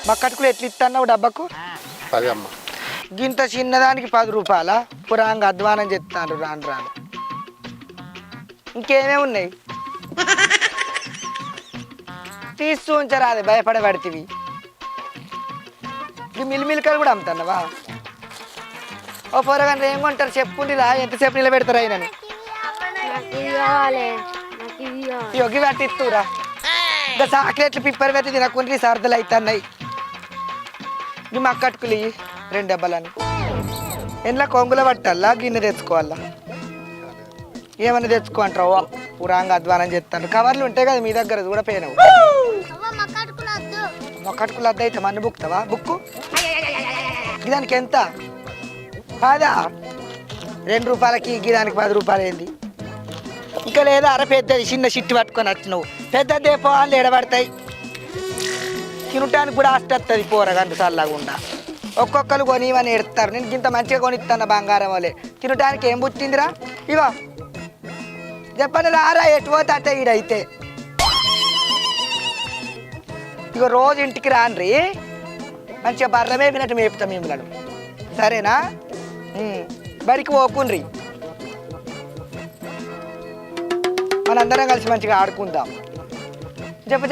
మక్కటుకులు ఎట్లా ఇస్తున్నావు డబ్బాకు? 10 అమ్మ. గింత చిన్నదానికి 10 రూపాయల? పురాంగా అధ్వానం చెప్తాను రాను రాను. ఇంకేమేమి ఉన్నాయి? తీస్తూ ఉంచరాదే, భయపడబడితివి. ఈ మిల్మిల్కలు కూడా అమ్ముతున్నావా? ఓ పొరగంట ఏం కొంటారు చెప్పుండిరా, ఎంతసేపు నిలబెడతారా అయినని? యోగి వాటి ఇస్తురా. ఇంకా చాక్లెట్లు పిప్పర్ పెట్టి తినకుండా సర్దలు అవుతున్నాయి. నీ మక్కట్టుకులు 2 డబ్బాలని. ఎండ్ల కొంగుల పట్టాలా, గిన్నె తెచ్చుకోవాలా? ఏమన్నా తెచ్చుకో అంటావు? పురాంగా అధ్వానం చెప్తాను. కవర్లు ఉంటాయి కదా మీ దగ్గర, చూడపోయినావు. మక్కట్టుకులు అద్ద అయితే మన్ను బుక్తావా? బుక్కు గిదానికి ఎంత కాదా? 2 రూపాయలకి గిదానికి 10 రూపాయలు ఏంది? ఇంకా లేదా అర పెద్దది చిన్న షిట్టు పట్టుకొని వచ్చినావు. పెద్దదే పోవాలి ఎడబడతాయి. తినటానికి కూడా ఆస్తి వస్తుంది పోరగంట చల్లకుండా. ఒక్కొక్కరు కొనివని ఎడతారు. నేను ఇంత మంచిగా కొనిస్తాను బంగారం వాళ్ళే. తినటానికి ఏం పుట్టిందిరా? ఇవా చెప్పండి రారా, ఎటు పోతే అట్టే ఈడైతే. ఇక రోజు ఇంటికి రాన్రి, మంచిగా బర్రమే వినట్టు మేపుతాం మిమ్మల్ని. సరేనా? బడికి పోకుండ్రి, మనందరం కలిసి మంచిగా ఆడుకుందాం.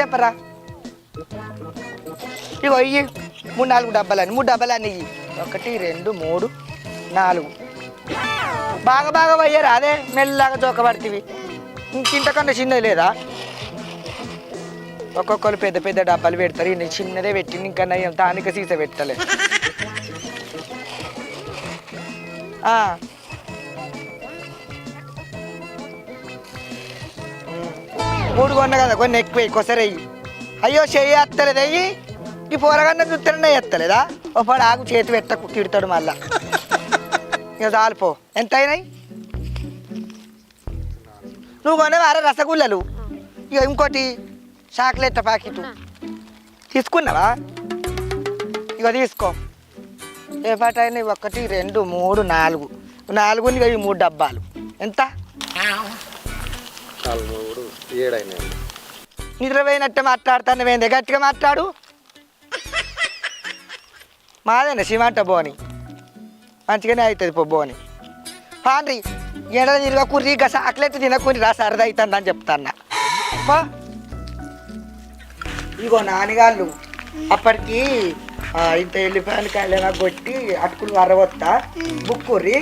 చెప్పరా. ఇగో ఇయ్యి 3-4 డబ్బాలని. 3 డబ్బాలని ఇయ్యి. 1 2 3 4. బాగా బాగా పోయారా? అదే మెల్లగా జోకబడితివి. ఇంకింతకన్నా చిన్నది లేదా? ఒక్కొక్కరు పెద్ద పెద్ద డబ్బాలు పెడతారు. నేను చిన్నదే పెట్టింది, ఇంకా నయ్యం తానిక సీస పెట్టలే. 3 కొన్నా కదా, కొన్ని ఎక్కువ కొసరే. అయ్యో చెయ్యి ఎత్తలేదు అయ్యి. ఈ పోరగన్న చూస్తేనే ఎత్తలేదా? ఓ పడు ఆగు, చేతి పెట్టకు తిడతాడు మళ్ళా. ఇక చాలిపో. ఎంత అయినాయి? నువ్వు కొనేవారా రసగుల్లలు? ఇక ఇంకోటి చాక్లెట్ ప్యాకెట్ తీసుకున్నావా? ఇక తీసుకో. ఏ పాట అయినాయి? 1 2 3 4. 4 ఇక ఈ 3 డబ్బాలు ఎంత? 7 అయినాయి. నిద్రపోయినట్టే మాట్లాడుతాను. వేందే గట్టిగా మాట్లాడు. మాదేనా సిమంట బోని? మంచిగానే అవుతుంది పో బోని. పాండ్రి ఎండ తిరగకుర్రి, ఇక చాక్లెట్ తినకుని రా, సరదా అవుతుందని చెప్తాన్నా. ఇగో నాన్నగాళ్ళు అప్పటికి ఇంత ఎల్లిపాయలు కాయలైనా కొట్టి అటుకులు అరవత్తా బుక్కుర్రి.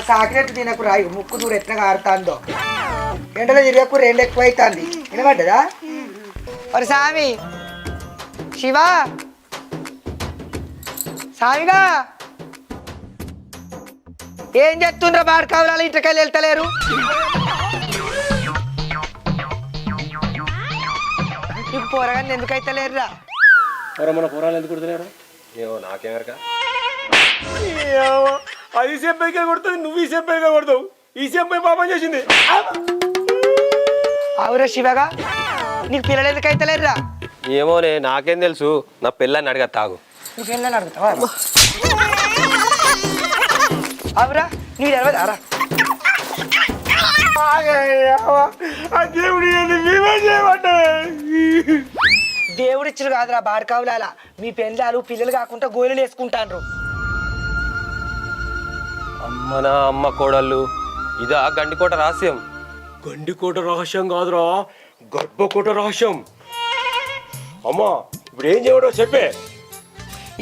చాక్లెట్ తినకు రాయి, ముక్కు దూరం ఎట్లా కారుతుందో. ఎండలో తిరగకు, 2 ఎక్కువ అవుతుంది. వినబడ్డదా? మరి సామి శివా, సామిగా ఏం చెప్తుండ్రా? బాడకావులు ఇంటికెళ్ళి వెళ్తలేరు. నీకు పోరగాన్ని ఎందుకు అయితలేరురా? మన పోరాలు ఎందుకు కొడుతున్నారు? ఏమో నాకేమరక. అది సెంపైగా కొడుతుంది, నువ్వు ఈ సెంపైగా కొడతావు. ఈ సెంపై పాపం చేసింది. అవురా శివగా, నీకు పిల్లలు ఎందుకు అయితలేరురా? ఏమోనే, నాకేం తెలుసు. నా పిల్లని అడగ తాగు. నీ పిల్లని అడుగుతావా? అవురా, నీ తెలవదారా? దేవుడు మేమే చేయమంటే దేవుడిచ్చుడు కాదురా బాడకావులాల. మీ పెళ్ళాలు పిల్లలు కాకుండా గోళీలు వేసుకుంటాండ్రు. అమ్మనా అమ్మ కోడళ్ళు, ఇదా గండికోట రహస్యం? గండికోట రహస్యం కాదురా, గర్భకోట రహస్యం. అమ్మా ఇప్పుడు ఏం చేయడో చెప్పే.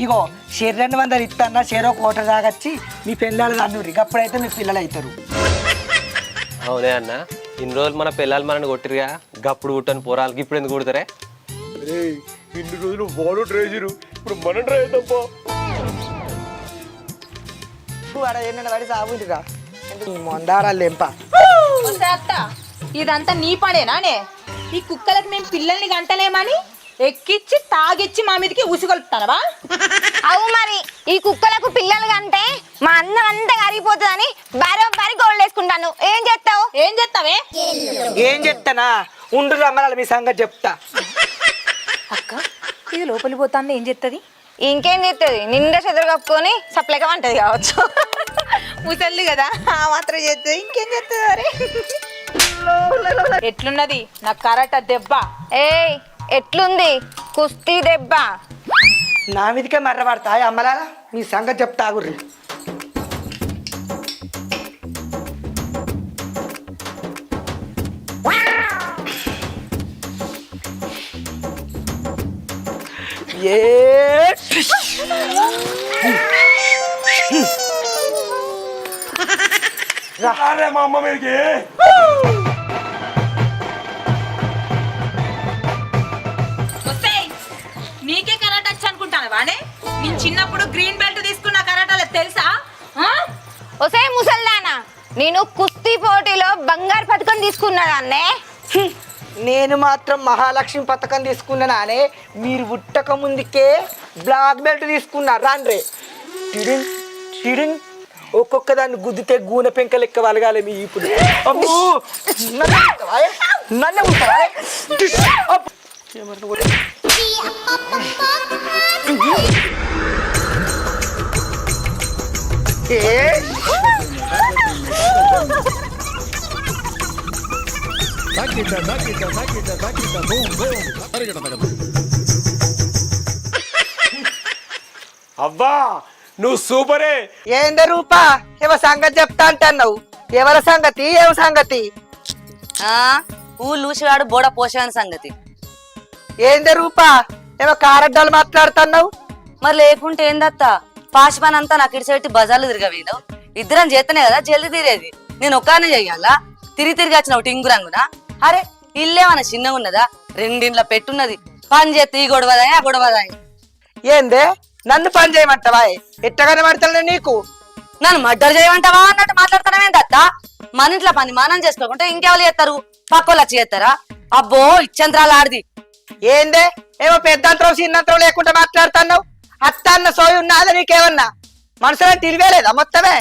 ఇగో 200 ఇస్తాన్నా, 1 కోట తాగచ్చి మీ పెళ్ళాలు అన్నుర్రి, అప్పుడైతే మీ పిల్లలు అవుతారు. అవునే అన్న, ఇన్ని రోజులు మన పిల్లలు మనని కొట్టిరుగా, గప్పుడు కుట్టని పోరాలకి ఇప్పుడు ఎందుకు కుడతారే? ఇన్ని రోజులు వాడు ట్రై చేయరు, ఇప్పుడు మనం ట్రై చేద్దాం. పడి సాగుంటిరా మొందారాలు ఎంప. ఇదంతా నీ పడేనానే? ఈ కుక్కలకి మేము పిల్లల్ని గంటలేమని ఎక్కిచ్చి తాగిచ్చి మా మీదకి ఉసిగొలుపుతానవా? అవు మరి ఈ కుక్కలకు పిల్లలు కంటే మా అన్నం అంతా కరిగిపోతుందని బరోబరి గోళ్ళు వేసుకుంటాను. ఏం చేస్తావు? ఏం చేస్తావే? ఏం చెప్తానా? ఉండు రమ్మనాలి, మీ సంగతి చెప్తా. అక్క, ఇది లోపలి పోతాంది, ఏం చేస్తుంది? ఇంకేం చేస్తుంది? నిండా చెదురు కప్పుకొని సప్లైగా వంటది కావచ్చు. ముసల్ది కదా, ఆ మాత్రం చేస్తుంది, ఇంకేం చేస్తుంది? మరి ఎట్లున్నది నా కరాట దెబ్బ? ఏయ్ ఎట్లుంది కుస్తీ దెబ్బ? నా మీదకే మర్రపడతా అమ్మలా మీ సంగతి చెప్తా గుర్రి. ఏ అరే మా అమ్మ మీదకి నీకే కరాటే వచ్చి అనుకుంటాను వాడే. నేను చిన్నప్పుడు గ్రీన్ బెల్ట్ తీసుకున్న కరాటాలో తెలుసా? ఒసే ముసల్దానా, నేను కుస్తీ పోటీలో బంగారు పథకం తీసుకున్నానే. నేను మాత్రం మహాలక్ష్మి పథకం తీసుకున్నానే. మీరు పుట్టక ముందుకే బ్లాక్ బెల్ట్ తీసుకున్నా రాండ్రే. టిడింగ్ టిడింగ్ ఒక్కొక్క దాన్ని గుద్దితే గూనె పెంక లెక్క వలగాలి మీ ఇప్పుడు. నన్నే ఉంటారా? అబ్బా నువ్వు సూపరే. ఏంద రూపా ఏమో సంగతి చెప్తా అంటున్నావు. ఎవరి సంగతి ఏం సంగతి? లూసివాడు బోడ పోషాని సంగతి. ఏంద రూపా ఏమో కారడ్డాలు మాట్లాడుతున్నావు? మరి లేకుంటే ఏందత్త, పాష్ పని అంతా నాకు ఇడిసేటి బజార్లు తిరగవేను. ఇద్దరం చేస్తనే కదా జల్ది తీరేది. నేను ఒక్కనే చెయ్యాలా? తిరిగి వచ్చినావు టింగు రంగునా? అరే ఇల్లేమన్నా చిన్నగా ఉన్నదా? రెండింట్ల పెట్టున్నది. పని చేస్తే ఈ గొడవదాయి ఆ గొడవదాయి. ఏందే నన్ను పని చేయమంటావా? ఎట్టగానే పడతాను నీకు. నన్ను మర్డర్ చేయమంటావా అన్నట్టు మాట్లాడుతున్నావేందత్త? మన ఇంట్లో పని మనం చేసుకోకుంటే ఇంకెవరు చేస్తారు? పక్కోళ్ళు వచ్చి చేస్తారా? అబ్బో ఇచ్చంత్రాలు ఆడిది. ఏందే ఏమో పెద్దంతరం చిన్నంతరం లేకుండా మాట్లాడుతున్నావు. అత్త అన్న సోయి ఉన్నదా నీకేమన్నా? మనసులో తిరిగేలేదా మొత్తమే?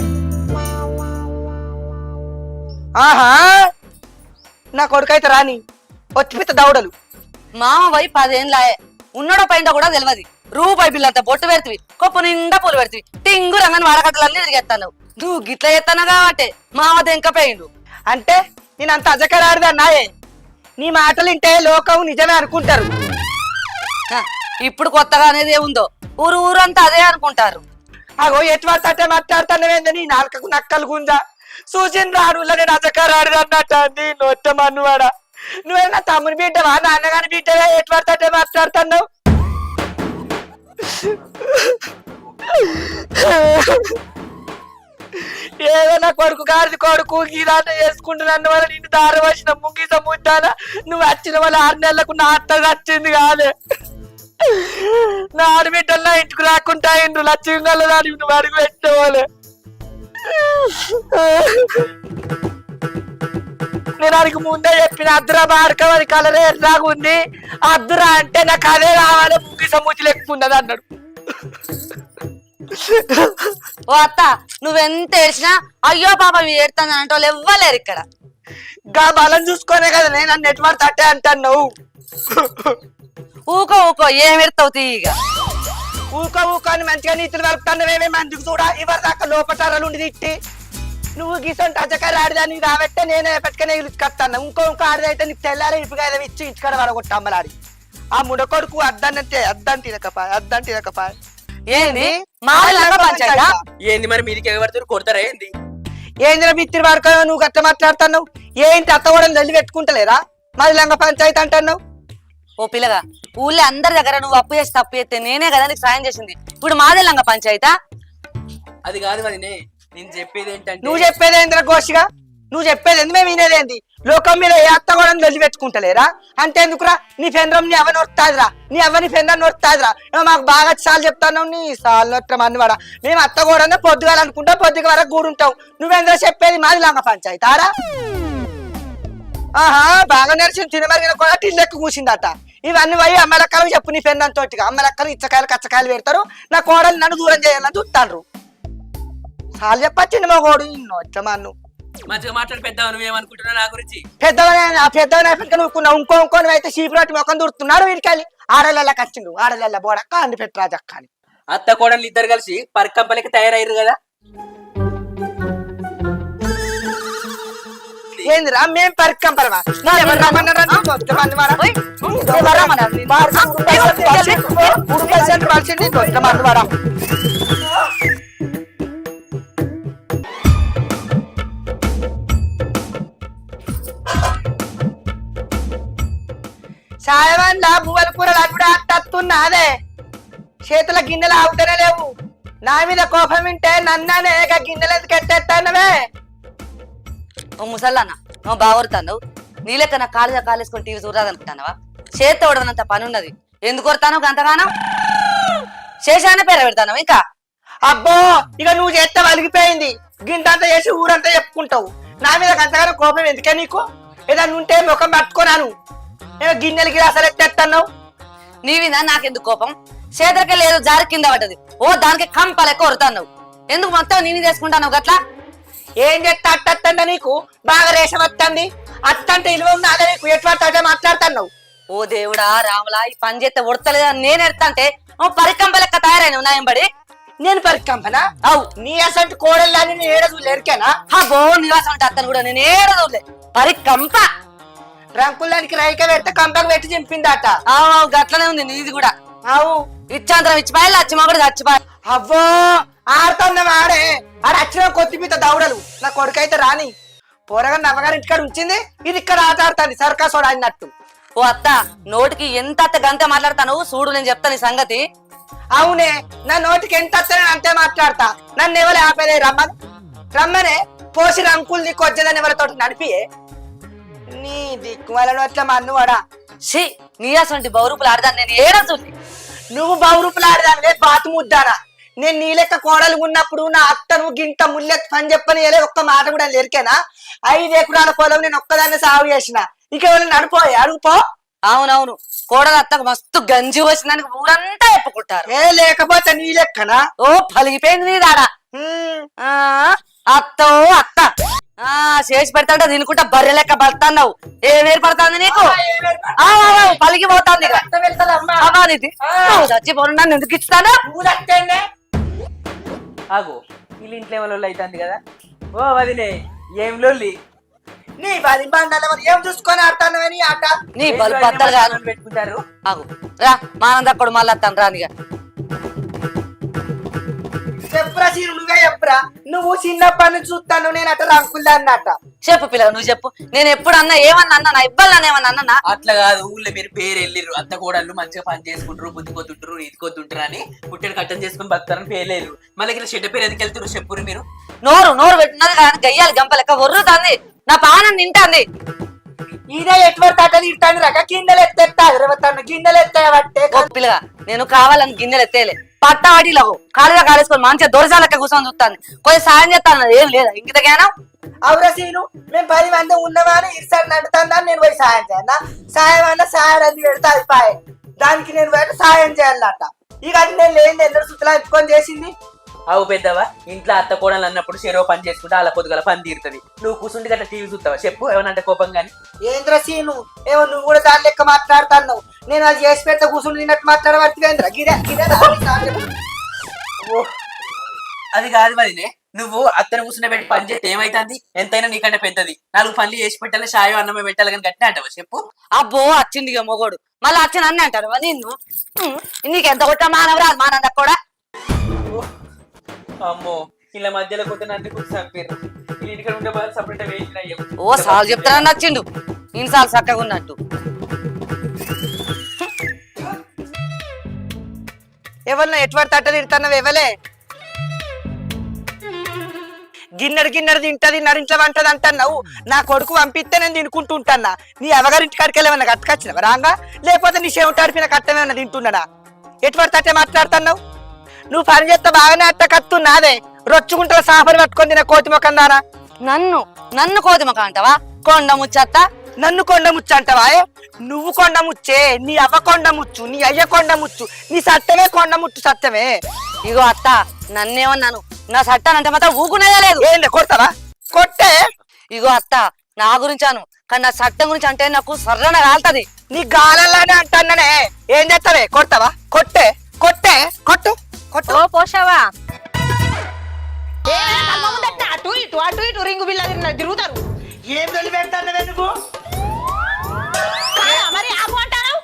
ఆహా నా కొడుకైతే రాని వచ్చిపిత దౌడలు. మామ పోయి 10 ఏళ్ళాయే, ఉన్నడో పైండో కూడా తెలియదు. రూపాయి బిల్లంతా బొట్టు పెడతావి, కొప్పు నిండా పూలు పెడతావి, టింగు రంగని వాడకట్టలన్నీ తిరిగేస్తాను. నువ్వు గిట్ల ఎత్తాను కాబట్టి మామ దెంకపోయిండు. అంటే నేను అంత అజకరాడిదన్నాయే. నీ మాటలు వింటే లోకం నిజమే అనుకుంటారు. హ, ఇప్పుడు కొత్తగా అనేది ఏముందో, ఊరంతా అదే అనుకుంటారు. అగో ఎటువంటి మాట్లాడుతానవేంది? నీ నాలుకకు నక్కలు గుంజా సూచన రాడు నేను అజకరాడు అన్నట్టు నొట్ట మన్నువాడా. నువ్వేనా తమ్ముని బిడ్డవా నాన్నగాని బిడ్డవా? ఎటువంటి మాట్లాడుతున్నావు? ఏదైనా కొడుకు గారిది కొడుకు గీదాట వేసుకుంటున్నాను వల్ల నిన్ను దారి వచ్చిన ముగిస ముట్టానా? నువ్వు వచ్చిన వాళ్ళ 6 నెలలకు నా అత్త వచ్చింది కాలే. నా ఆడబిడ్డలు నా ఇంటికి రాకుండా ఇండు లక్ష్యంగా దాని నువ్వు అడుగు పెట్టేవాళ్ళే. నేను అడిగి ముందే చెప్పిన అద్దురా బాడకం అది కలర్ ఎట్లాగా ఉంది. అద్దురా అంటే నాకు అదే కావాలి ముగిస ముచ్చి లెక్కున్నది అన్నాడు. ఓ అత్త, నువ్వెంత ఏడ్చినా అయ్యో పాపం ఏడుతాను అంటే వాళ్ళు ఇవ్వలేరు ఇక్కడ. గా బలం చూసుకోనే కదా నేను నన్ను నెట్వర్క్ తట్టే అంటున్నావు. ఊకో ఏం ఎడతావు తీయగా. ఊకో అని మంచిగా నీతులు వెళ్తాను మందికి చూడా. ఇవరి దాకా లోపటారాలు ఉండి తిట్టి నువ్వు గీసంటే అజకాయలు ఆడిదాన్ని రాబట్టే నేనే పెట్టుకునే ఇలుచుకొస్తాను. ఇంకో ఆడిదైతే నీకు తెల్లారే ఇప్పుగా ఇచ్చి ఇంటికాడ వరగొట్ట అమ్మలాడి. ఆ ముడకొడుకు అద్దంటే అద్దంటే తినకపాయ ఏంది పంచాయతా? ఏంది మరి మీదికి ఎవరు కొడతారా? ఏంది ఏంద్ర మిత్రి వాడుకో నువ్వు గట్ట మాట్లాడుతున్నావు. ఏంటి అత్త కూడా నల్లి పెట్టుకుంటలేరా? మాది లంగ పంచాయతీ అంటున్నావు. ఓ పిల్లగా, ఊళ్ళో అందరి దగ్గర నువ్వు అప్పు చేసి తప్పు చేస్తే నేనే కదా నీకు సాయం చేసింది. ఇప్పుడు మాదే లంగ పంచాయతా? అది కాదు వదినే, నేను చెప్పేది ఏంటంటే నువ్వు చెప్పేది ఏంద్ర గోషిగా? నువ్వు చెప్పేది ఎందుకు? మేము వినేదేంది? లోకం మీద ఏ అత్త కూడా నల్లి పెట్టుకుంటలేరా? అంటే ఎందుకురా? నీ ఫెండ్రం నీ అవ్వ నొరుతాదిరా, నీ అవ్వని ఫెండ్రం నొరుతాదిరా. మాకు బాగా సార్లు చెప్తాను నీ సార్లు నొట్టం అన్నవాడా. మేము అత్త కూడా పొద్దుగాలనుకుంటాం, పొద్దుగా వరకు కూడుంటాం. నువ్వెందుకు చెప్పేది మాది లంగ పంచాయతారా? ఆహా బాగా నడిచింది. తినమరిగిన కూడా టిల్లెక్కు కూసిందట. ఇవన్నీ పోయి అమ్మలక్కలు చెప్పు నీ పెన్నం తోటిగా. అమ్మలక్కలు ఇచ్చకాయలు కచ్చకాయలు పెడతారు. నా కోడలు నన్ను దూరం చేయాలని చూస్తాను. సార్లు చెప్పచ్చింది మా కోడు ఇన్నోచ్చమాను. మంచిగా మాట్లాడి పెద్దవా, నువ్వేమనుకుంటున్నావు నా గురించి? పెద్దవని నువ్వుకున్నావు. ఇంకోని అయితే చీపురాటి మొక్కం దూరుతున్నాడు. వీడికెళ్ళి ఆడలల్లా కచ్చిండు. ఆడలల్లా బోడక్క అంది పెట్టరాజక్క అని. అత్త కోడలు ఇద్దరు కలిసి పరికంపలకి తయారయ్యారు కదా. ఏందిరా మేం పరికంపరమా ఎవరు రమ్మన్నారా నీకు? వస్తామని వారా? ఓయ్, ఎవరు రమ్మన్నారు నిన్ను? వస్తామని వారా? సాయమన్నా బువ్వల కూరలు అప్పుడు అట్టున్నాదే చేతుల గిన్నెలు ఆగుతూనే లేవు. నా మీద కోపం వింటే నన్ననే గిన్నెలు ఎందుకు ఎట్టేస్తానవే? ఓ ముసల్లాన్న నువ్వు బాగురుతాను నీ లెక్క నా కాలుగా కాలేసుకొని టీవీ చూడదనుకుంటానవా? చేతి తోడనంత పని ఉన్నది ఎందుకు కొడతాను అంతగానో శేషాన్ని పేర పెడతాను ఇంకా. అబ్బో ఇక నువ్వు చేస్తే వలిగిపోయింది. గింతంతా చేసి ఊరంతా చెప్పుకుంటావు. నా మీద అంతగానో కోపం ఎందుకే నీకు? ఏదన్నా ఉంటే ముఖం పట్టుకున్నాను. గిన్నెలు గిలాసాలు ఎత్తేస్తున్నావు. నీ మీద నాకెందుకు కోపం? చేతలకే లేదు జారి కింద పడ్డది. ఓ దానికి కంపలెక్క కొడతాను ఎందుకు మొత్తం నీ మీద వేసుకుంటాను గట్లా? ఏం చేస్తా అట్టండ నీకు బాగా రేషం వస్తుంది. అత్తంటే ఇలువ ఉందా నీకు? ఎట్లా మాట్లాడుతున్నావు? ఓ దేవుడా రాములా ఈ పని చేస్తే ఉడతలేదా నేను ఎడతాంటే పరికంప లెక్క తయారైన ఉన్నాయంబడి. నేను పరికంపనా? అవు నీ అసంటి కోడల్లాని నేను ఏడదు ఎరికేనా? బో నివాసం అంటే అత్తను కూడా నేను ఏడదూలే పరికంప. రంకులానికి రైక పెడితే కంపకు పెట్టి చింపిందట. గట్లనే ఉంది నీది కూడా. అవు ఇచ్చాంతరం ఇచ్చిపోయి లచ్చిమా కూడా చచ్చిపోయి. అవ్వో ఆడుతున్నా ఆడే ఆడ వచ్చిన కొత్తిమీత దౌడలు. నా కొడుకైతే రాని పోరగా నవ్వగారు ఇంటికాడ ఉంచింది. ఇది ఇక్కడ ఆట ఆడుతుంది సర్కసోడు అన్నట్టు. ఓ అత్త నోటికి ఎంత అత్త గంత మాట్లాడతాను చూడు నేను చెప్తాను ఈ సంగతి. అవునే నా నోటికి ఎంత వస్తే అంతే మాట్లాడతా. నన్ను ఎవరు ఆపేదే? రమ్మనే పోసి రంకులు నీకు వచ్చేదని ఎవరితో నడిపియే నీ దిక్కుమాలను అట్లా మన్ను వాడా. షీ నీ అసలు బౌరూపులు ఆడదాన్ని నేను ఏడవుతుంది. నువ్వు బౌరూపులు ఆడదానివే బాతు ముద్దానా? నేను నీ లెక్క కోడలు ఉన్నప్పుడు నా అత్తను గింట ముల్లెత్తి పని చెప్పని ఒక్క మాట కూడా ఎరికేనా? 5 ఎకరాల పొలం నేను ఒక్కదాన్ని సాగు చేసిన. ఇక ఎవరు నడిపోయి అడుగుపో. అవునవును కోడలు అత్తకు మస్తు గంజి వచ్చిందని ఊరంతా ఒప్పుకుంటారు. లేకపోతే నీ లెక్కనా? ఓ పలిగిపోయింది నీ దాడా. అత్తో అత్త చేసి పెడతాంటే తినుకుంటా బర్రె లెక్క బతాన్నావు. ఏం ఏర్పడుతుంది నీకు? పలిగిపోతాంది చచ్చిపోను నన్ను ఎందుకు ఇస్తాను? ఆగు వీళ్ళ ఇంట్లో ఏమో లొల్లి అవుతుంది కదా. ఓ వదిలే ఏం లొల్లి? నీ పది బండాలు ఏం చూసుకొని ఆడతానని ఆట. నీ బలు బద్దలు కాదు పెట్టుకుంటారు. ఆగు రా మానందక్కడు మళ్ళీ వస్తాను రానిగా. చెప్పురా సీను నువ్వే చెప్పురా. నువ్వు చిన్నప్పటి నుంచి చూస్తాను నేను అట్లా రంకుల్లా అన్నట్ట. చెప్పు పిల్లగా నువ్వు చెప్పు. నేను ఎప్పుడు అన్నా ఏమన్నా అన్నా ఇబ్బంది అన్న ఏమన్నా అన్నా? అట్లా కాదు ఊళ్ళో మీరు పేరు వెళ్ళిర్రు అత్త కోడళ్ళు మంచిగా పని చేసుకుంటారు బుద్ధికొతుంటారు నీతికొతుంటారు అని పుట్టెడు కట్టం చేసుకుని బతారని పేర్లేరు. మళ్ళీ ఇలా చెడ్డ పేరు ఎందుకు వెళ్తారు చెప్పురు మీరు? నోరు పెట్టినది కానీ గయ్యాలి గంప లెక్క ఒర్రుతాంది. నా పానం తింటాంది. ఇదే ఎటువంటి అట్ట తింటాను రక గిన్నెలు ఎత్తేస్తాను. గిన్నెలు ఎత్తాయబట్టే పిల్లగా నేను కావాలని గిన్నెలు ఎత్తేలే పట్టవాటిలో కాలుగా కాలేసుకొని మంచిగా దొరసాలక్క కూర్చొని చూస్తాను. కొంచెం సాయం చేస్తాను ఏం లేదా ఇంకితకేనా? అవురా సీను మేము 10 మంది ఉన్నవాని ఇరుసారి నడుతుందని నేను పోయి సాయం చేయన్నా? సాయం అన్న సాయం అది పెడతా అయిపోయి దానికి నేను పోయి సాయం చేయాలన్నట. ఇక అది నేను లేని ఎన్నో సుతులా ఎత్తుకొని చేసింది. అవు పెద్దవా ఇంట్లో అత్త కోడలు అన్నప్పుడు చెరో పని చేసుకుంటే అలా పొద్దుగల పని తీరుతుంది. నువ్వు కూర్చుంటే గట్లా టీవీ చూస్తావా చెప్పు? ఏమన్నా కోపం గానీ? ఏంద్ర సీను ఏమో నువ్వు కూడా దాని లెక్క మాట్లాడుతున్నావు. నేను అది చేసి పెడితే కూర్చుని తిన్నట్టు మాట్లాడబట్టివేంద్ర గిరే అది కాదు మరినే నువ్వు అత్తను కూర్చుని పెట్టి పని చేస్తే ఏమైతుంది? ఎంతైనా నీకంటే పెద్దది 4 పనులు చేసి పెట్టాలి షాయో అన్నమే పెట్టాలి కానీ గట్టిన అంటావా చెప్పు? అబ్బో వచ్చింది ఇక మొగోడు మళ్ళీ వచ్చిన అన్నీ అంటారు నిన్ను. నీకెంత కొట్టా మానవరా మానంద కూడా. అమ్మో ఇలా మధ్యలో కొద్ది నన్ను కూర్చొని చంపారు. ఇంటికి ఉండే బాగా సపరేట్ వేయించిన ఓ సాగు చెప్తానని నచ్చిండు ఇన్నిసార్లు చక్కగా ఉన్నట్టు. ఎవరినో ఎటువంటి అట్ట తిడుతున్నావు? ఎవలే గిన్నెడు తింటది నరింట్లో వంటది అంటున్నావు. నా కొడుకు పంపిస్తే నేను తినుకుంటూ ఉంటానా? నీ అవగారింటి కాడికి ఏమన్నా కట్టుకొచ్చినవా రాంగా? లేకపోతే నీ చెవిట ఆడిపిన కట్టమేమన్నా తింటున్నాడా? ఎటువంటి అట్టే మాట్లాడుతున్నావు? నువ్వు పని చేస్తే బాగానే అట్ట కత్తున్నాదే. రొచ్చుకుంటా సాపరి పట్టుకొని తిన కోతి మొక్కం దానా? నన్ను కోతి మొక్క అంటావా? కొండ ముచ్చత్త నన్ను కొండ ముచ్చు అంటావా? నువ్వు కొండ ముచ్చే, నీ అవ్వ కొండ ముచ్చు, నీ అయ్య కొండ ముచ్చు, నీ సత్యమే కొండ ముచ్చు సత్యమే. ఇగో అత్త నన్నేమన్నాను నా సట్టానంటే మాత్రం ఊకునేదే లేదు. ఏంటి కొడతావా? కొట్టే. ఇగో అత్త నా గురించాను కానీ నా చట్టం గురించి అంటే నాకు సర్రన కాలుతుంది. నీ గాలల్లానే అంటానే. ఏం చేస్తావే? కొడతావా? కొట్టే కొట్టే కొట్టు కొట్టు. ఓ పోషావా అటు ఇటు రింగు బిల్ల తిరుగుతారు. ఏం తొలి పెడతాను నువ్వు మరి ఆపు అంటాను.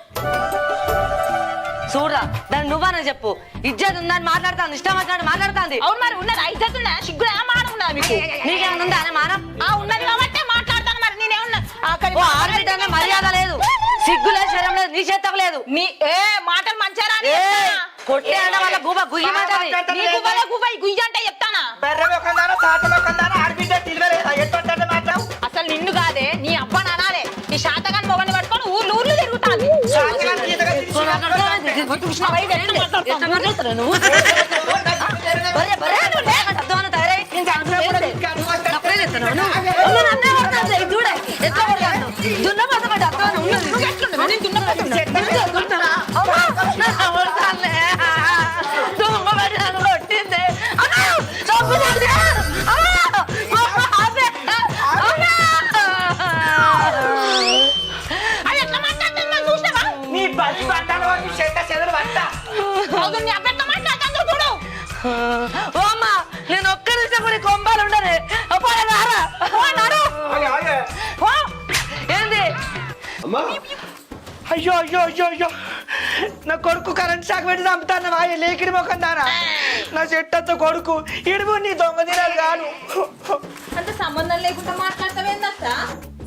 చూడరా దాన్ని నువ్వనే చెప్పు. ఇజ్జత్ ఉందని మాట్లాడుతాను, ఇష్టం వచ్చినట్టు మాట్లాడుతుంది. అవును మరి ఉన్నదా ఇజ్జత్ ఉన్నదా సిగ్గుడా మానం ఉన్నదా మీకు? నీకేమైనా ఉందా అనే మానం? ఉన్నది కాబట్టి మాట్లాడతాను. మరి నేనేమన్నా ఓ ఆడబిడ్డ మర్యాద లేదు, సిగ్గు లేదు, శరం లేదు, నీ చేతకు లేదు. నీ ఏ మాటలు మంచిగా కొట్టే అన్న వాళ్ళ గుబ గుయ్యమంటది. గుయ్య అంటే చెప్తానా? బెర్రలో కందానా సాటలో కందానా ఆడబిడ్డ తెలియలేదా ఎట్లా మాట్లావు అసలు నిన్ను కాదే నీ అబ్బని అనాలే. నీ శాతగాని మొగని పట్టుకొని ఊర్లు ఊర్లు తిరుగుతాది. నేను ఒక్క నిమిషం కూడా కొంబాలు ఉండనే. ఏంది అయ్యో అయ్యో అయ్యో అయ్యో నా కొడుకు కరెంట్ షాక్ పెట్టి చంపుతాను వాయి లేకిడి మొక్కం దానా నా చెట్టతో కొడుకు ఇడుగు నీ దొంగ దినాలు కాను. అంత సంబంధం లేకుండా మాట్లాడతావేందత్త?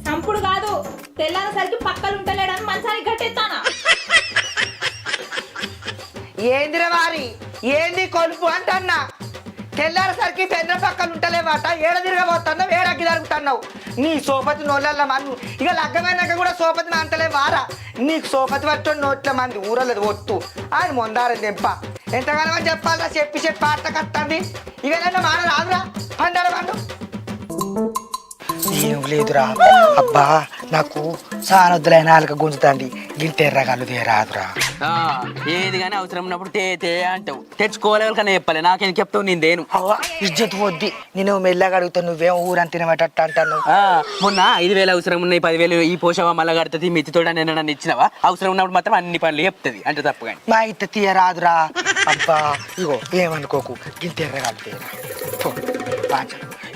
సంపుడు కాదు, తెల్లారేసరికి పక్కలు ఉంటలేడని మంచానికి గట్టెత్తానా? ఏందిరా వారి ఏంది కొలుపు అంటన్నా? తెల్లారేసరికి పెద్ద పక్కలు ఉంటలేమాట. ఏడ తిరగబోతున్నావు, ఏడకి జరుగుతున్నావు. నీ సోపతి నోళ్ళ మన్ను ఇక లగ్గమైనాక కూడా సోపతి అంటలే వారా. నీకు సోపతి పట్టు నోట్ల మంది ఊరలేదు ఒత్తు అని మొందారని దెంప. ఎంతగానో చెప్పాలా చెప్పి చెప్పి ఆట కట్టండి. ఇక నన్ను మాట రాదురా పండారు పండు. ఏం లేదురా అబ్బా, నాకు సానొద్దులైన వాళ్ళకి గుంజుతుంది. గింత ఎర్రగాలు రాదురా. ఏది కానీ అవసరం ఉన్నప్పుడు తే అంటావు. తెచ్చుకోవాలి కన్నా చెప్పాలి. నాకేం చెప్తావు? నేను దేను ఇజ్జత్ వద్ది. నేను మెల్లగా అడుగుతాను, నువ్వేం ఊరని తినబెట్ట అంటాను. మొన్న 5,000 అవసరం ఉన్నాయి, 10,000 ఈ పోషవా మళ్ళా కడుతుంది, మిత్తితోట నేను నన్ను ఇచ్చినవా? అవసరం ఉన్నప్పుడు మాత్రం అన్ని పనులు చెప్తుంది అంటే తప్పు. కానీ మా ఇత్త తీయ రాదురా అబ్బా. ఇగో ఏమనుకోకు, గింత ఎర్రగాలు తీయరా.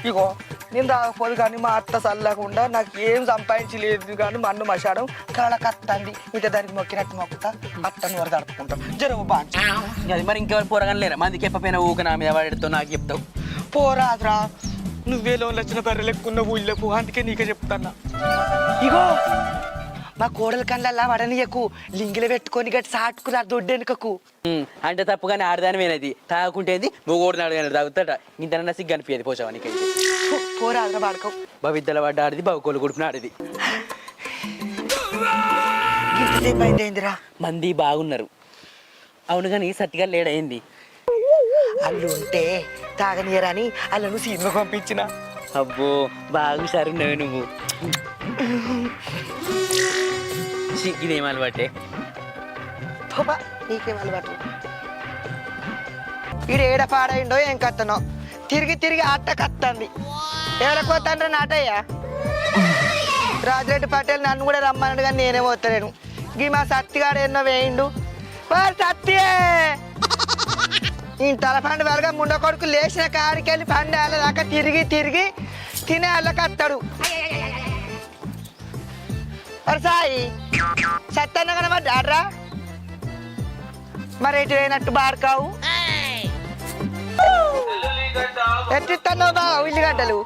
ఇగో నేను రాకపోదు కానీ మా అత్త చల్లకుండా నాకు ఏం సంపాదించలేదు కానీ మన్ను మశాడం కాళ్ళకత్తంది. ఇంత దానికి మొక్కినట్టు మొక్కుతా అత్తని వరకు అడుపుకుంటాం జరువు బా. అది మరి ఇంకెవరు పోరగానే లేరా? మందికి చెప్పపోయినా ఊక నా మీద వాడితో నాకు చెప్తావు. పోరాదురా, నువ్వే లోన్లు వచ్చిన బర్రెలు ఎక్కువ ఊళ్ళకు, అందుకే నీకే చెప్తాన్నా. ఇగో మా కోడల కళ్ళల్లా వడనియకు, లింగిలు పెట్టుకొని గట్టి సాటుకురా దొడ్డెనుకకు. అంటే తప్పు కానీ ఆడదానివేనది. తాగుకుంటేది మొగోడిని అడగానే తాగుతాట. ఇంత సిగ్గు అనిపించేది పోషవా నీకైతే. పోరాదురా వాడుకో. భవిద్యల పడ్డ ఆడిది, బావుకోలు గుడిపిన ఆడిది. ఏందిరా మంది బాగున్నారు. అవును కానీ సత్తిగా లేడైంది. అల్లు ఉంటే తాగనీయరని అల్లను సినిమా పంపించిన. అబ్బో బాగు సరున్నావు నువ్వు. ఇదేం అలవాటే? నీకేం అలవాటు? ఈడు ఏడ పాడైండో ఏం కత్తనో తిరిగి తిరిగి ఆట కత్తంది. ఏడకోతండ్రి నాటయ్యా. రాజిరెడ్డి పటేల్ నన్ను కూడా రమ్మన్నాడు కానీ నేనే పోతలేను. గీ మా సత్తిగాడు ఎన్నో వేయిండు. సత్యే ఈ తలపండు వెలగా ముండ కొడుకు లేచిన కాడికి వెళ్ళి పండు దాకా తిరిగి తిరిగి తినే వాళ్ళకత్తాడు. సాయి సత్తన్న కనబడ్డాడ్రా. మరి ఎటు పోయినట్టు బార్కావు ఎట్టిస్తున్నావు బా ఉల్లిగడ్డలు?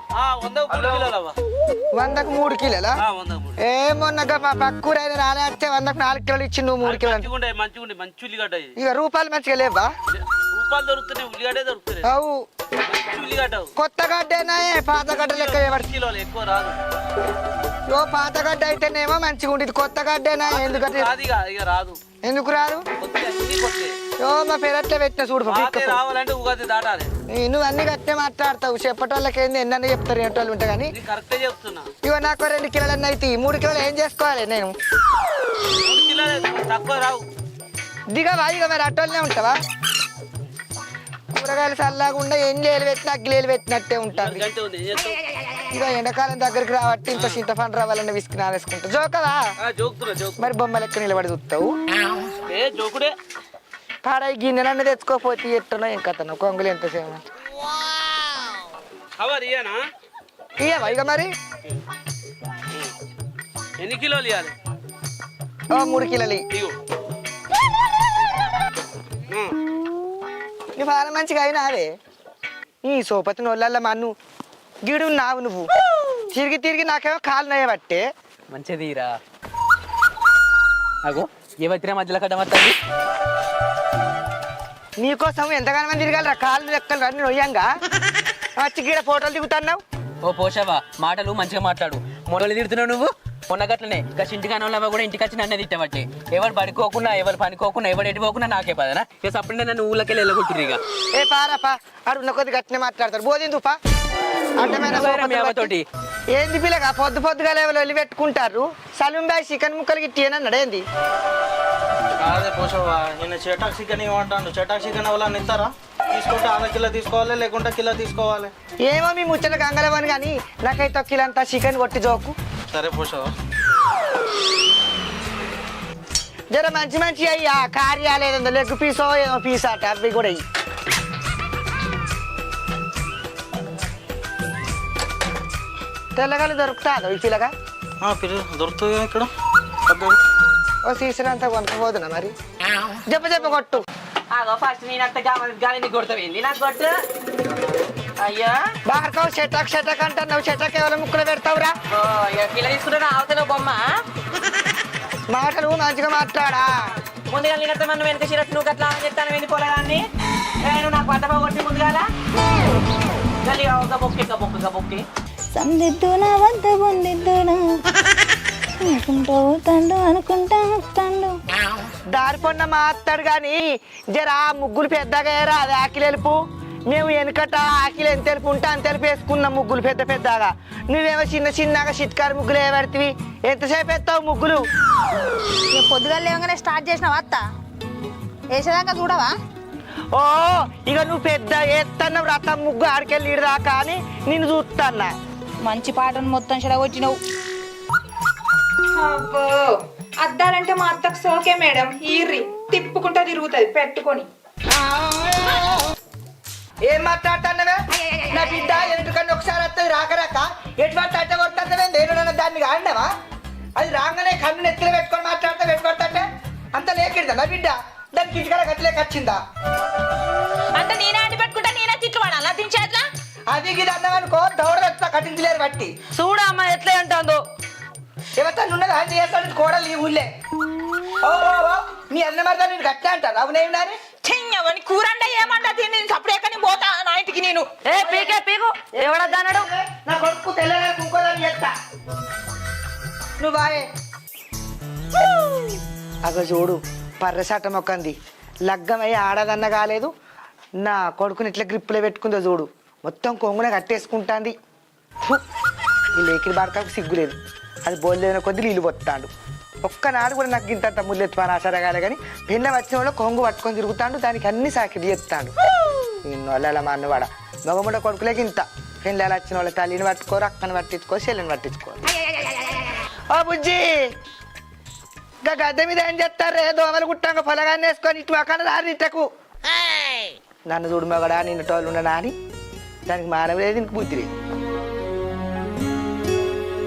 100కు 3 కిలోలా? ఏమొన్నగా మా పక్కూరైన రాలే వస్తే 100కు 4 కిలోలు ఇచ్చి నువ్వు 3 కిలోలు. ఇక రూపాయలు మంచిగా లేవా? అవు కొత్త గడ్డేనా పాత గడ్డ లెక్క? ఓ పాత గడ్డ అయితేనేమో మంచిగా ఉండేది, కొత్త గడ్డేనా? ఎందుకు రాదు? ఓ మా పెరట్లో పెట్టిన చూడు. నువ్వు అన్ని గట్టే మాట్లాడతావు. చెప్పటోళ్ళకి ఏంది ఎన్న చెప్తారు ఏంటోళ్ళు ఉంటా కానీ. ఇగో నాకు 2 కిలోలు అయితే 3 కిలోలు ఏం చేసుకోవాలి నేను? దిగవా ఇక మరి అట్టోళ్ళనే ఉంటావా? కూరగాయలు చల్లాకుండా ఎంజేలు పెట్టిన అగ్గిలేలు పెట్టినట్టే ఉంటుంది. ఇక ఎండాకాలం దగ్గరికి రాబట్టి ఇంత చింతపండు రావాలని విసికి నానేసుకుంటా. జోకవా మరి బొమ్మ లెక్క నిలబడి చూస్తావు. పాడాయి గిన్నెలన్నీ తెచ్చుకోకపోతే ఎట్టనో ఏం కథనో కొంగులు ఎంతసేమో ఇయ్యవా ఇక మరి ఎన్ని కిలోలు ఇవ్వాలి? ఓ 3 కిలోలు ఇగో నీ బాగా మంచిగా అయినా అదే ఈ సోపతి నోళ్ళల్లో మన్ను గిడు నావు నువ్వు తిరిగి తిరిగి నాకేమో కాలు నయ్యబట్టే మంచిదిరా. అగో ఏవత్తిరా మధ్యలో కట్టమత్తది. నీకోసం ఎంతగానో మంది తిరగాలరా కాళ్ళు లెక్కలు అన్ని నొయ్యంగా వచ్చి గీడ ఫోటోలు దిగుతున్నావు. ఓ పోషవా, మాటలు మంచిగా మాట్లాడు. మొదలు తిడుతున్నావు నువ్వు. మొన్న గట్లనే గస్ ఇంటికాని వాళ్ళ కూడా ఇంటికి వచ్చి నన్నే తిట్టబట్టి ఎవరు పడుకోకుండా ఎవరు పనుకోకుండా ఎవరు ఎడిపోకుండా నాకే పదనా ఇక అప్పుడే నన్ను ఊళ్ళకెళ్ళి వెళ్ళగొట్టిరు. ఇక ఏ పారపా ఆడు ఉన్న కొద్ది గట్టినే మాట్లాడతారు బోధిందుపా అడ్డమైన మీ అవ్వతోటి ఏంది పిల్లగా పొద్దు పొద్దుగా లేవలు వెళ్ళి పెట్టుకుంటారు. సలూన్ బాయ్ చికెన్ ముక్కలు గిట్టి అన్నాడు ఏంది అదే పోషవా నేను చెటాక్ చికెన్ ఇవ్వమంటాను. చెటాక్ చికెన్ ఎవరన్నా ఇస్తారా? తీసుకుంటే అర కిలో తీసుకోవాలి లేకుంటే కిలో తీసుకోవాలి. ఏమో మీ ముచ్చట గంగలవని కానీ నాకైతే ఒక కిలో అంతా చికెన్ కొట్టి జోకు. సరే పోషవా. జర మంచి మంచి అయ్యా కార్యాలేదో లెగ్ పీసో ఏమో పీస్ అట అవి కూడా అయ్యి. తెల్లగలు దొరుకుతాదో ఈ పిల్లగా దొరుకుతుంది ఇక్కడ. ఓ సీసర్ అంతా కొనుక్కోపోతున్నా మరి చెప్ప కొట్టు. ఫస్ట్ నేను గాలిని కొడతావేంది నాకు కొట్టు. అయ్యా బార్కవ్ షటక్ షటక్ అంటున్నావు. షటక్ ఎవరో ముక్కలు పెడతావురా. కిలో తీసుకుంటా అవతల బొమ్మ. మాటలు మంచిగా మాట్లాడా. ముందుగా నేను మనం వెనక శిరస్సు నువ్వు అట్లా చెప్తాను వెళ్ళి పోలేదాన్ని. నేను నాకు పంట కొట్టి ముందుగాల ఒక బొక్కి సందిద్దునా వంత పొందిద్దునా అనుకుంటూ తండు అనుకుంటా తండు దారి పొన్న మాట్లాడు కానీ జర ముగ్గులు పెద్దగా వేయరా. అది ఆకిలి ఎలుపు. మేము వెనకట ఆకిలి ఎంత తెలుపు ఉంటే అంత తెలుపు వేసుకున్నాం ముగ్గులు పెద్ద పెద్దగా. నువ్వేమో చిన్న చిన్నగా చిట్కారు ముగ్గులు వేయబడితివి. ఎంతసేపు వేస్తావు ముగ్గులు? పొద్దుగా లేవగానే స్టార్ట్ చేసినావా అత్త? వేసేదాకా చూడవా? ఓ ఇక నువ్వు పెద్ద ఎత్తన్నావు రథం ముగ్గు ఆడికెళ్ళి ఇడదాకా అని నిన్ను చూస్తాన్నా. మంచి పాటను మొత్తం చెడగొట్టినవు. అబ్బో అద్దాలంటే మా అత్తకు సోకే మేడం. ఈర్రి తిప్పుకుంటా తిరుగుతుంది పెట్టుకొని. ఏం మాట్లాడుతున్నావే? నా బిడ్డ ఎందుకని ఒకసారి వస్తుంది రాక ఎటువంటి అట్ట కొడుతుందే నేను దాన్ని ఆడినావా? అది రాగానే కన్ను నెత్తిలో పెట్టుకొని మాట్లాడితే పెట్టుకొడతాంటే అంత లేకిడదా నా బిడ్డ? దానికి ఇంటికాడ గట్టిలేక వచ్చిందా? అంటే నేనే అంటి పెట్టుకుంటా నేనే తిట్లు వాడాలా దించేట్లా? అది ఇది అన్నావనుకో దౌడ వస్తా కట్టించలేరు బట్టి. చూడు అమ్మ ఎట్లా అంటుందో. ఎవరితో ఉన్నది ఆయన చేస్తాడు కోడలు ఈ ఊళ్ళే. ఓ నీ అన్న మరి నేను గట్టే అంటారు. అవునేమినాని చెయ్యవని కూరండా ఏమంటా తిని అప్పుడు ఎక్కడికి పోతా నా ఇంటికి నేను. పీకు ఎవడన్నాడు? నా కొడుకు తెల్లగా కుంకోదని చెప్తా. నువ్వు బాయే అగ చూడు పర్రసాట మొక్కంది. లగ్గమయ్యి ఆడదన్న కాలేదు. నా కొడుకుని ఇట్లా గ్రిప్పులో పెట్టుకుందో చూడు. మొత్తం కొంగున కట్టేసుకుంటాంది. ఈ లేకిరి బాడకాకు సిగ్గులేదు. అది బోల్లేన కొద్ది నీళ్ళు పొత్తాడు. ఒక్కనాడు కూడా నాకు ఇంత ముల్లెత్తి పని ఆసరగాలే కానీ పెళ్ళ వచ్చిన వాళ్ళు కొంగు పట్టుకొని తిరుగుతాడు. దానికి అన్ని సాకిడి చెప్తాడు. నిన్ను వాళ్ళ మా అన్నవాడ మగముండ కొడుకులేకి ఇంత పెళ్ళ వచ్చిన వాళ్ళ తల్లిని పట్టుకోరు, అక్కని పట్టించుకో, చెల్లిని పట్టించుకోరు. ఓ బుజ్జి ఇంకా గద్దె మీద ఏం చెప్తారు? దోమలు గుట్టాక పొలగాన్ని వేసుకొని ఇటు అక్కడ రారు ఇట్టకు. నన్ను చూడు మగడా నిన్న టోళ్ళు ఉండనా అని దానికి మానవులేదు ఇంక బుద్ధి లేదు.